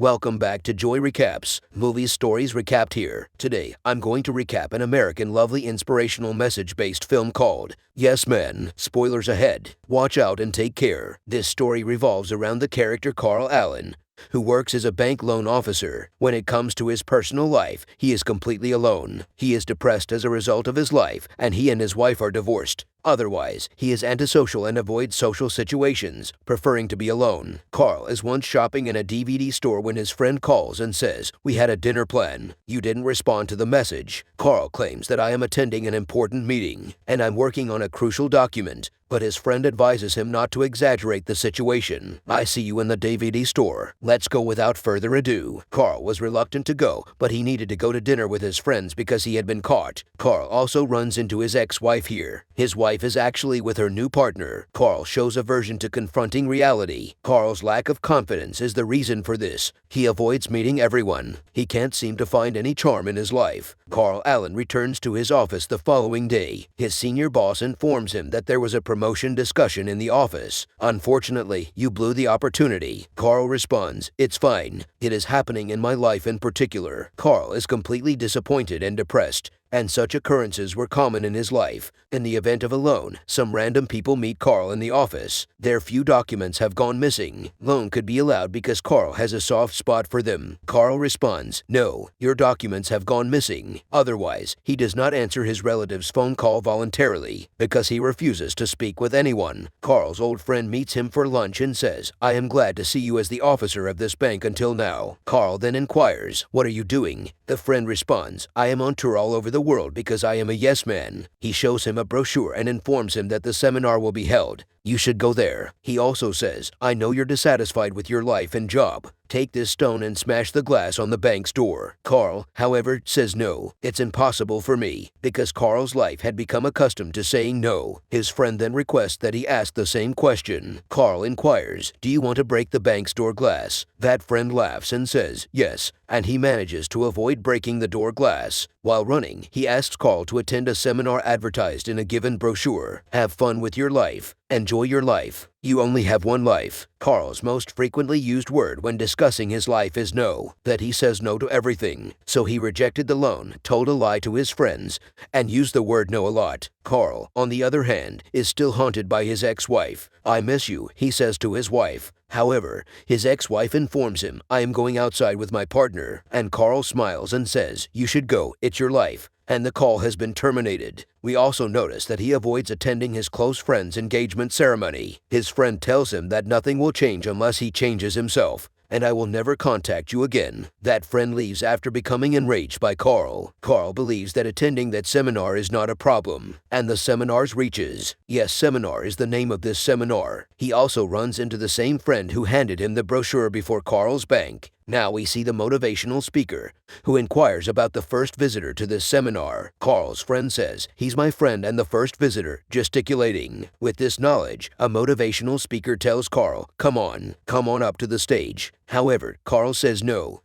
Welcome back to Joy Recaps, Movies Stories Recapped here. Today, I'm going to recap an American lovely inspirational message-based film called Yes Men. Spoilers ahead. Watch out and take care. This story revolves around the character Carl Allen, who works as a bank loan officer. When it comes to his personal life, he is completely alone. He is depressed as a result of his life, and he and his wife are divorced. Otherwise, he is antisocial and avoids social situations, preferring to be alone. Carl is once shopping in a DVD store when his friend calls and says, "We had a dinner plan. You didn't respond to the message." Carl claims that I am attending an important meeting, and I'm working on a crucial document. But his friend advises him not to exaggerate the situation. "I see you in the DVD store. Let's go." Without further ado, Carl was reluctant to go, but he needed to go to dinner with his friends because he had been caught. Carl also runs into his ex-wife here. His wife is actually with her new partner. Carl shows aversion to confronting reality. Carl's lack of confidence is the reason for this. He avoids meeting everyone. He can't seem to find any charm in his life. Carl Allen returns to his office the following day. His senior boss informs him that there was a promotion discussion in the office. "Unfortunately, you blew the opportunity." Carl responds, "It's fine. It is happening in my life in particular." Carl is completely disappointed and depressed, and such occurrences were common in his life. In the event of a loan, some random people meet Carl in the office. Their few documents have gone missing. Loan could be allowed because Carl has a soft spot for them. Carl responds, "No, your documents have gone missing." Otherwise, he does not answer his relative's phone call voluntarily because he refuses to speak with anyone. Carl's old friend meets him for lunch and says, "I am glad to see you as the officer of this bank until now." Carl then inquires, "What are you doing?" The friend responds, "I am on tour all over the world because I am a yes man." He shows him a brochure and informs him that the seminar will be held. "You should go there." He also says, "I know you're dissatisfied with your life and job. Take this stone and smash the glass on the bank's door." Carl, however, says no. "It's impossible for me," because Carl's life had become accustomed to saying no. His friend then requests that he ask the same question. Carl inquires, "Do you want to break the bank's door glass?" That friend laughs and says, "Yes," and he manages to avoid breaking the door glass. While running, he asks Carl to attend a seminar advertised in a given brochure. "Have fun with your life. Enjoy your life. You only have one life." Carl's most frequently used word when discussing his life is no, that he says no to everything. So he rejected the loan, told a lie to his friends, and used the word no a lot. Carl, on the other hand, is still haunted by his ex-wife. "I miss you," he says to his wife. However, his ex-wife informs him, "I am going outside with my partner," and Carl smiles and says, "You should go, it's your life," and the call has been terminated. We also notice that he avoids attending his close friend's engagement ceremony. His friend tells him that nothing will change unless he changes himself, and "I will never contact you again." That friend leaves after becoming enraged by Carl. Carl believes that attending that seminar is not a problem, and the seminar's reaches. Yes, Seminar is the name of this seminar. He also runs into the same friend who handed him the brochure before Carl's bank. Now we see the motivational speaker, who inquires about the first visitor to this seminar. Carl's friend says, "He's my friend and the first visitor," gesticulating. With this knowledge, a motivational speaker tells Carl, come on up to the stage." However, Carl says no,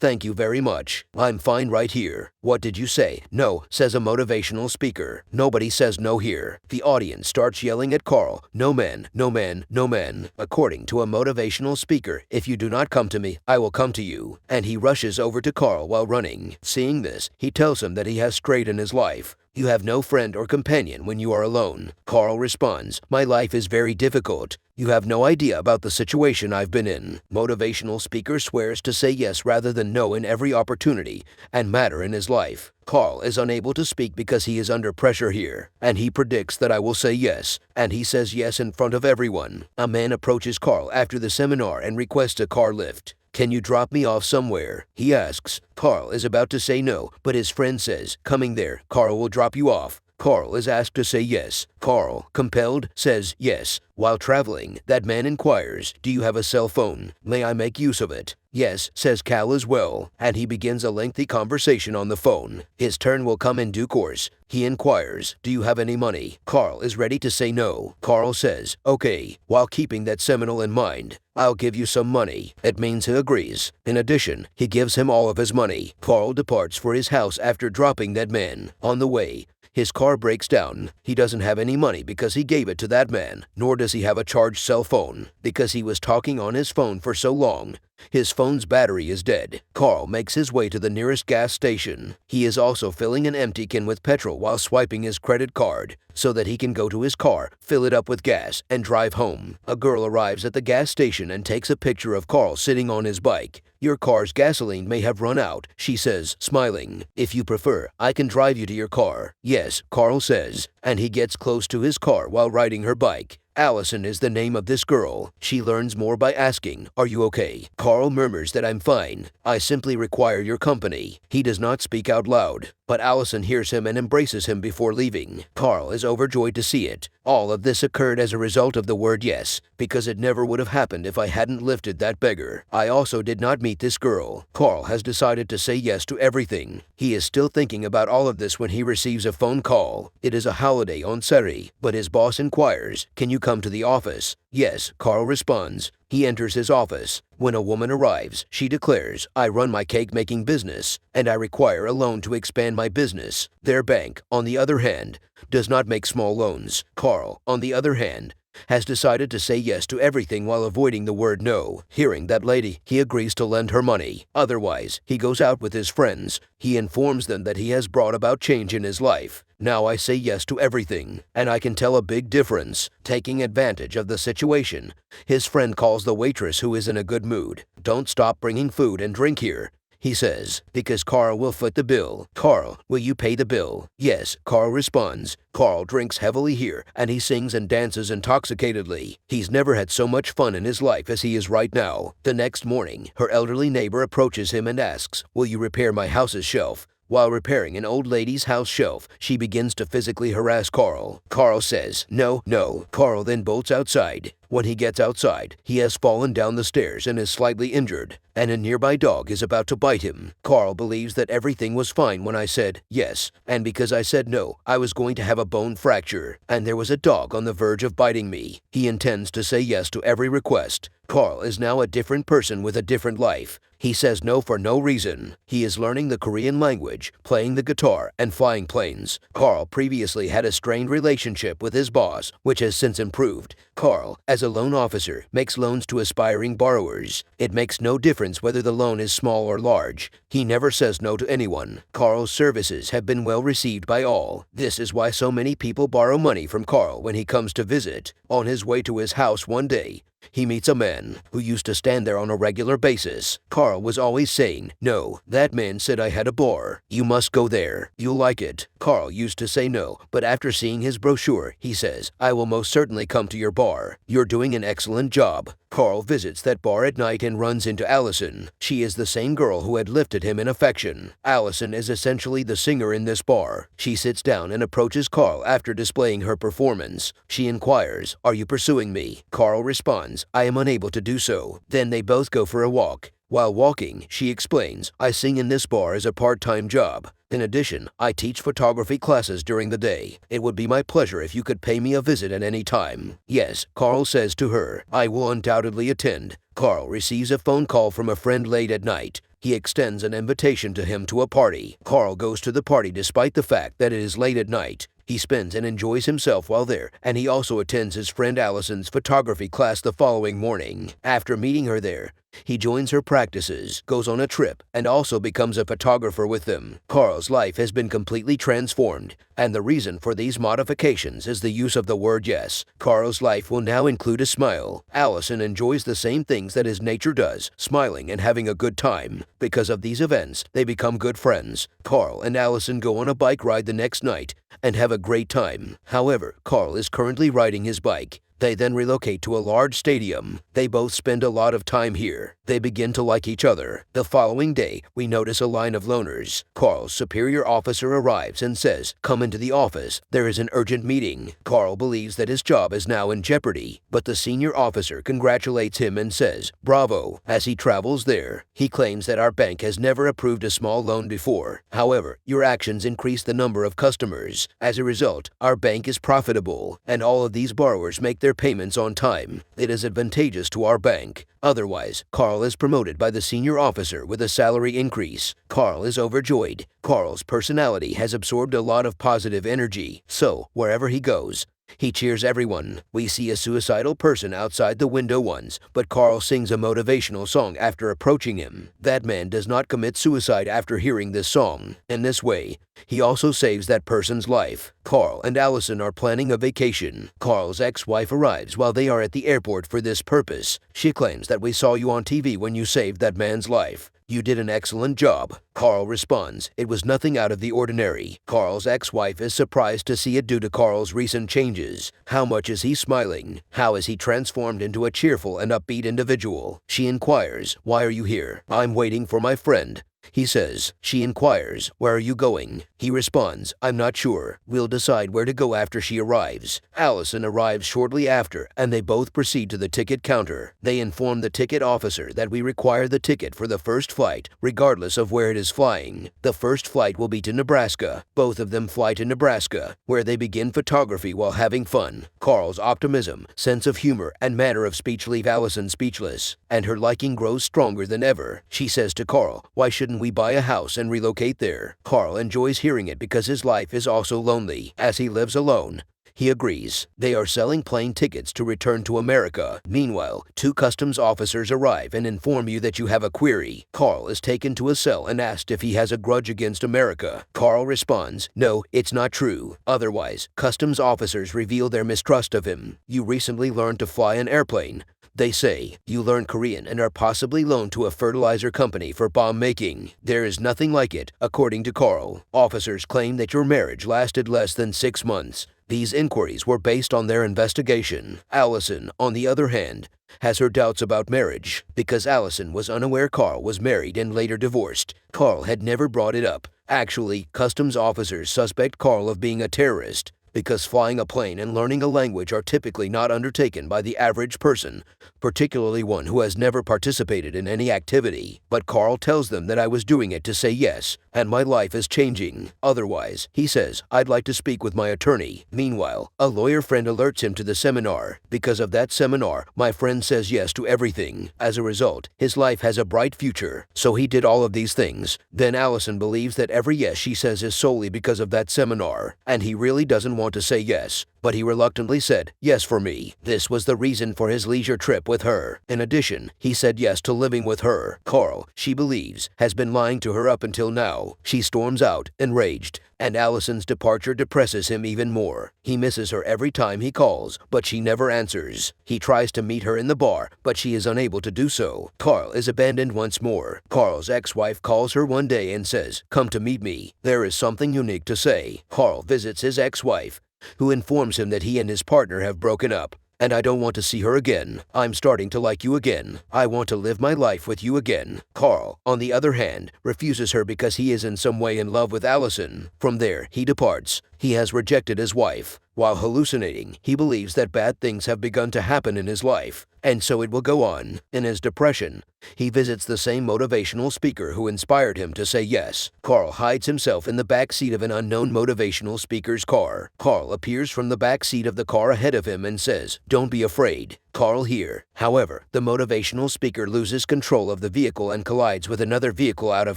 thank you very much. "I'm fine right here." "What did you say?" "No," says a motivational speaker. Nobody says no here. The audience starts yelling at Carl, "No man, no man, no man." According to a motivational speaker, "If you do not come to me, I will come to you." And he rushes over to Carl while running. Seeing this, he tells him that he has strayed in his life. "You have no friend or companion when you are alone." Carl responds, "My life is very difficult. You have no idea about the situation I've been in." Motivational speaker swears to say yes rather than no in every opportunity and matter in his life. Carl is unable to speak because he is under pressure here, and he predicts that I will say yes, and he says yes in front of everyone. A man approaches Carl after the seminar and requests a car lift. "Can you drop me off somewhere?" he asks. Carl is about to say no, but his friend says, "Coming there, Carl will drop you off." Carl is asked to say yes. Carl, compelled, says yes. While traveling, that man inquires, "Do you have a cell phone? May I make use of it?" "Yes," says Cal as well, and he begins a lengthy conversation on the phone. His turn will come in due course. He inquires, "Do you have any money?" Carl is ready to say no. Carl says, "Okay," while keeping that seminal in mind. "I'll give you some money." It means he agrees. In addition, he gives him all of his money. Carl departs for his house after dropping that man. On the way, his car breaks down. He doesn't have any money because he gave it to that man, nor does he have a charged cell phone. Because he was talking on his phone for so long, His phone's battery is dead. Carl makes his way to the nearest gas station. He is also filling an empty can with petrol while swiping his credit card so that he can go to his car, fill it up with gas, and drive home. A girl arrives at the gas station and takes a picture of Carl sitting on his bike. "Your car's gasoline may have run out," she says, smiling. "If you prefer, I can drive you to your car." "Yes," Carl says, and he gets close to his car while riding her bike. Allison is the name of this girl. She learns more by asking, "Are you okay?" Carl murmurs that "I'm fine. I simply require your company." He does not speak out loud, but Allison hears him and embraces him before leaving. Carl is overjoyed to see it. All of this occurred as a result of the word yes, because it never would have happened if I hadn't lifted that beggar. I also did not meet this girl. Carl has decided to say yes to everything. He is still thinking about all of this when he receives a phone call. It is a holiday on Saturday, but his boss inquires, "Can you come to the office?" "Yes," Carl responds. He enters his office. When a woman arrives, she declares, "I run my cake-making business, and I require a loan to expand my business." Their bank, on the other hand, does not make small loans. Carl, on the other hand, has decided to say yes to everything while avoiding the word no. Hearing that lady, he agrees to lend her money. Otherwise, he goes out with his friends. He informs them that he has brought about change in his life. "Now I say yes to everything, and I can tell a big difference." Taking advantage of the situation, his friend calls the waitress, who is in a good mood. "Don't stop bringing food and drink here," he says, "because Carl will foot the bill." "Carl, will you pay the bill?" "Yes," Carl responds. Carl drinks heavily here, and he sings and dances intoxicatedly. He's never had so much fun in his life as he is right now. The next morning, her elderly neighbor approaches him and asks, "Will you repair my house's shelf?" While repairing an old lady's house shelf, she begins to physically harass Carl. Carl says, "No, no." Carl then bolts outside. When he gets outside, he has fallen down the stairs and is slightly injured, and a nearby dog is about to bite him. Carl believes that everything was fine when I said yes, and because I said no, I was going to have a bone fracture, and there was a dog on the verge of biting me. He intends to say yes to every request. Carl is now a different person with a different life. He says no for no reason. He is learning the Korean language, playing the guitar, and flying planes. Carl previously had a strained relationship with his boss, which has since improved. Carl, as a loan officer, makes loans to aspiring borrowers. It makes no difference whether the loan is small or large. He never says no to anyone. Carl's services have been well received by all. This is why so many people borrow money from Carl when he comes to visit. On his way to his house one day, he meets a man who used to stand there on a regular basis. Carl was always saying, "No, that man said I had a bar. You must go there. You'll like it." Carl used to say no, but after seeing his brochure, he says, "I will most certainly come to your bar. You're doing an excellent job." Carl visits that bar at night and runs into Allison. She is the same girl who had lifted him in affection. Allison is essentially the singer in this bar. She sits down and approaches Carl after displaying her performance. She inquires, "Are you pursuing me?" Carl responds, "I am unable to do so." Then they both go for a walk. While walking, she explains, "I sing in this bar as a part-time job. In addition, I teach photography classes during the day. It would be my pleasure if you could pay me a visit at any time." "Yes," Carl says to her, "I will undoubtedly attend." Carl receives a phone call from a friend late at night. He extends an invitation to him to a party. Carl goes to the party despite the fact that it is late at night. He spends and enjoys himself while there, and he also attends his friend Allison's photography class the following morning. After meeting her there, he joins her practices, goes on a trip, and also becomes a photographer with them. Carl's life has been completely transformed, and the reason for these modifications is the use of the word yes. Carl's life will now include a smile. Allison enjoys the same things that his nature does, smiling and having a good time. Because of these events, they become good friends. Carl and Allison go on a bike ride the next night and have a great time. However, Carl is currently riding his bike. They then relocate to a large stadium. They both spend a lot of time here. They begin to like each other. The following day, we notice a line of loners. Carl's superior officer arrives and says, "Come into the office. There is an urgent meeting." Carl believes that his job is now in jeopardy, but the senior officer congratulates him and says, "Bravo." As he travels there, he claims that our bank has never approved a small loan before. However, your actions increase the number of customers. As a result, our bank is profitable, and all of these borrowers make their payments on time. It is advantageous to our bank. Otherwise, Carl is promoted by the senior officer with a salary increase. Carl is overjoyed. Carl's personality has absorbed a lot of positive energy, so wherever he goes, He cheers everyone. We see a suicidal person outside the window once, but Carl sings a motivational song after approaching him. That man does not commit suicide after hearing this song. In this way, he also saves that person's life. Carl and Allison are planning a vacation. Carl's ex-wife arrives while they are at the airport for this purpose. She claims that we saw you on TV when you saved that man's life. You did an excellent job. Carl responds, it was nothing out of the ordinary. Carl's ex-wife is surprised to see it due to Carl's recent changes. How much is he smiling? How is he transformed into a cheerful and upbeat individual? She inquires, why are you here? I'm waiting for my friend. He says. She inquires, where are you going? He responds, I'm not sure. We'll decide where to go after she arrives. Allison arrives shortly after, and they both proceed to the ticket counter. They inform the ticket officer that we require the ticket for the first flight, regardless of where it is flying. The first flight will be to Nebraska. Both of them fly to Nebraska, where they begin photography while having fun. Carl's optimism, sense of humor, and manner of speech leave Allison speechless, and her liking grows stronger than ever. She says to Carl, why shouldn't we buy a house and relocate there? Carl enjoys hearing it because his life is also lonely, as he lives alone. He agrees. They are selling plane tickets to return to America. Meanwhile, 2 customs officers arrive and inform you that you have a query. Carl is taken to a cell and asked if he has a grudge against America. Carl responds, no, it's not true. Otherwise, customs officers reveal their mistrust of him. You recently learned to fly an airplane. They say, you learn Korean and are possibly loaned to a fertilizer company for bomb making. There is nothing like it, according to Carl. Officers claim that your marriage lasted less than 6 months. These inquiries were based on their investigation. Allison, on the other hand, has her doubts about marriage, because Allison was unaware Carl was married and later divorced. Carl had never brought it up. Actually, customs officers suspect Carl of being a terrorist, because flying a plane and learning a language are typically not undertaken by the average person, particularly one who has never participated in any activity. But Carl tells them that I was doing it to say yes, and my life is changing. Otherwise, he says, I'd like to speak with my attorney. Meanwhile, a lawyer friend alerts him to the seminar. Because of that seminar, my friend says yes to everything. As a result, his life has a bright future. So he did all of these things. Then Allison believes that every yes she says is solely because of that seminar, and he really doesn't want to say yes, but he reluctantly said yes for me. This was the reason for his leisure trip with her. In addition, he said yes to living with her. Carl, she believes, has been lying to her up until now. She storms out, enraged, and Allison's departure depresses him even more. He misses her every time he calls, but she never answers. He tries to meet her in the bar, but she is unable to do so. Carl is abandoned once more. Carl's ex-wife calls her one day and says, come to meet me. There is something unique to say. Carl visits his ex-wife, who informs him that he and his partner have broken up. And I don't want to see her again. I'm starting to like you again. I want to live my life with you again. Carl, on the other hand, refuses her because he is in some way in love with Allison. From there, he departs. He has rejected his wife. While hallucinating, he believes that bad things have begun to happen in his life, and so it will go on. In his depression, he visits the same motivational speaker who inspired him to say yes. Carl hides himself in the back seat of an unknown motivational speaker's car. Carl appears from the back seat of the car ahead of him and says, don't be afraid. Carl here. However, the motivational speaker loses control of the vehicle and collides with another vehicle out of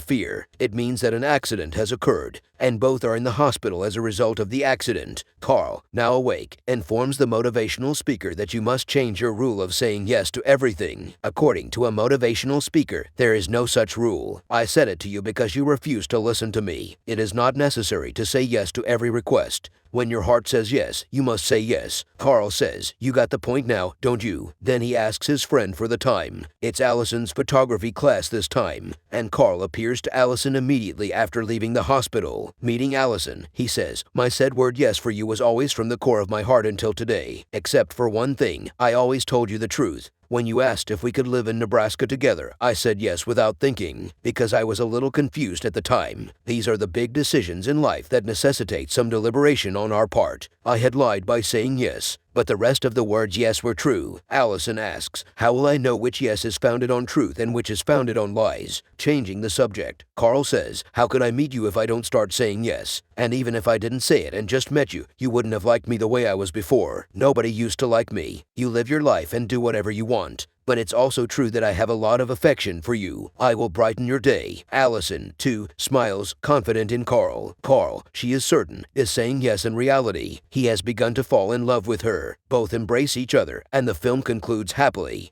fear. It means that an accident has occurred, and both are in the hospital as a result of the accident. Carl, now awake, informs the motivational speaker that you must change your rule of saying yes to everything. According to a motivational speaker, there is no such rule. I said it to you because you refused to listen to me. It is not necessary to say yes to every request. When your heart says yes, you must say yes. Carl says, you got the point now, don't you? Then he asks his friend for the time. It's Allison's photography class this time, and Carl appears to Allison immediately after leaving the hospital. Meeting Allison, he says, my said word yes for you was always from the core of my heart until today. Except for one thing, I always told you the truth. When you asked if we could live in Nebraska together, I said yes without thinking, because I was a little confused at the time. These are the big decisions in life that necessitate some deliberation on our part. I had lied by saying yes, but the rest of the words yes were true. Allison asks, how will I know which yes is founded on truth and which is founded on lies? Changing the subject, Carl says, how could I meet you if I don't start saying yes? And even if I didn't say it and just met you, you wouldn't have liked me the way I was before. Nobody used to like me. You live your life and do whatever you want. but it's also true that I have a lot of affection for you. I will brighten your day. Allison, 2, smiles, confident in Carl. Carl, she is certain, is saying yes in reality. He has begun to fall in love with her. Both embrace each other, and the film concludes happily.